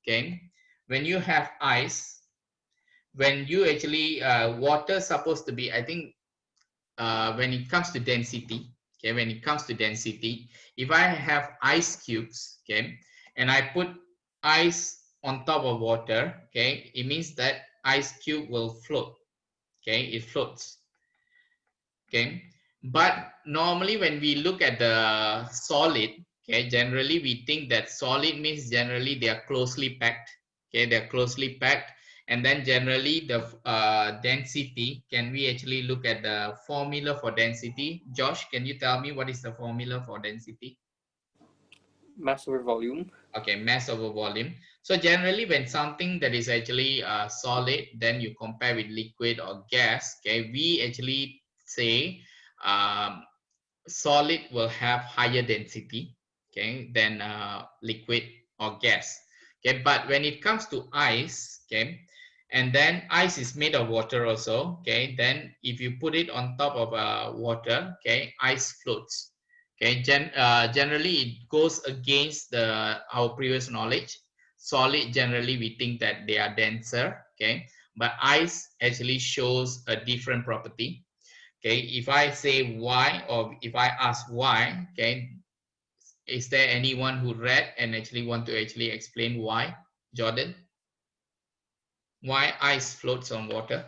okay, when you have ice, when you actually water supposed to be, I think when it comes to density, okay, when it comes to density, if I have ice cubes, okay, and I put ice on top of water, okay, it means that ice cube will float, okay, it floats, okay. But normally when we look at the solid, okay, generally we think that solid means generally they are closely packed, okay, they're closely packed. And then generally the density, can we actually look at the formula for density? Josh, can you tell me what is the formula for density? Mass over volume. Okay, mass over volume. So generally when something that is actually solid, then you compare with liquid or gas, okay, we actually say um, solid will have higher density, okay, than liquid or gas, okay. But when it comes to ice, okay, and then ice is made of water also, okay, then if you put it on top of water, okay, ice floats, okay. Generally it goes against our previous knowledge. Solid, generally we think that they are denser, okay, but ice actually shows a different property. Okay, if I say why, or if I ask why, okay, is there anyone who read and actually want to actually explain why? Jordan, why ice floats on water?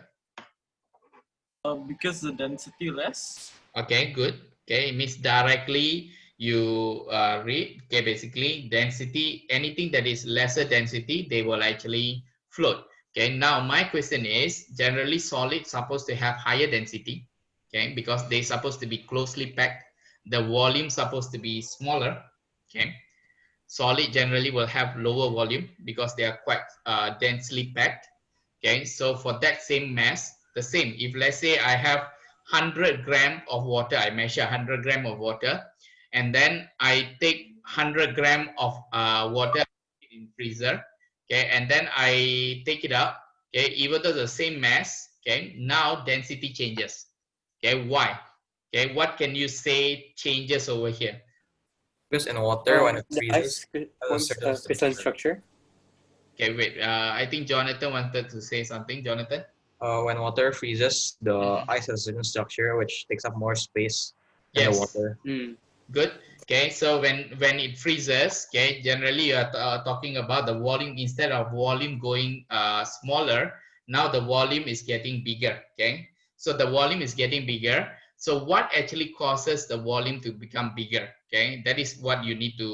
Because the density less. Okay, good. Okay, it means directly you read, okay, basically density, anything that is lesser density, they will actually float. Okay, now my question is, generally solid supposed to have higher density, okay, because they supposed to be closely packed. The volume supposed to be smaller, okay. Solid generally will have lower volume because they are quite densely packed, okay. So for that same mass, the same, if let's say I have 100 gram of water, I measure 100 gram of water, and then I take 100 gram of water in freezer, okay, and then I take it out, okay, even though the same mass, okay, now density changes, okay. Why? Okay, what can you say changes over here? Because in water, when it The freezes, ice it has a forms certain crystalline structure. structure. Okay, wait, I think Jonathan wanted to say something. Jonathan? When water freezes, the Mhm. ice has a certain structure which takes up more space than the Yes. water. Mm. Good. Okay, so when it freezes, okay, generally you are talking about the volume. Instead of volume going smaller, now the volume is getting bigger. Okay, so the volume is getting bigger. So what actually causes the volume to become bigger? Okay, that is what you need to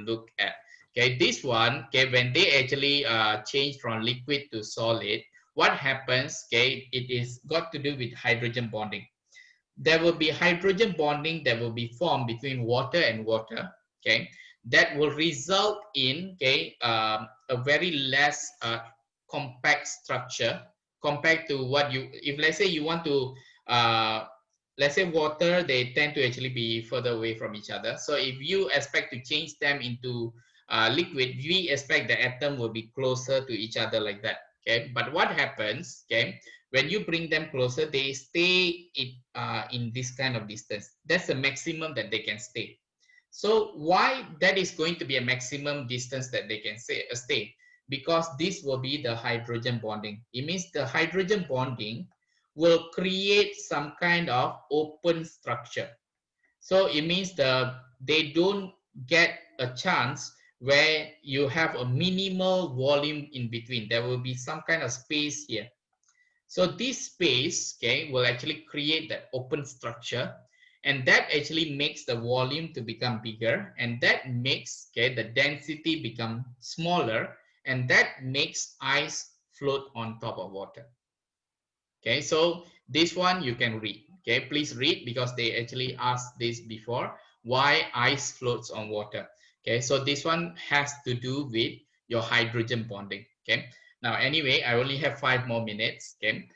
look at. Okay, this one, okay, when they actually change from liquid to solid, what happens? Okay, it is got to do with hydrogen bonding. There will be hydrogen bonding that will be formed between water and water, okay, that will result in, okay, a very less compact structure compared to what you, if let's say you want to let's say water, they tend to actually be further away from each other. So if you expect to change them into liquid, we expect the atom will be closer to each other like that, okay. But what happens, okay, when you bring them closer, they stay in this kind of distance. That's the maximum that they can stay. So why that is going to be a maximum distance that they can stay? Because this will be the hydrogen bonding. It means the hydrogen bonding will create some kind of open structure. So it means they don't get a chance where you have a minimal volume in between. There will be some kind of space here. So this space, okay, will actually create that open structure, and that actually makes the volume to become bigger, and that makes, okay, the density become smaller, and that makes ice float on top of water. Okay, so this one you can read. Okay, please read because they actually asked this before. Why ice floats on water? Okay, so this one has to do with your hydrogen bonding. Okay, now anyway, I only have 5 more minutes. Okay,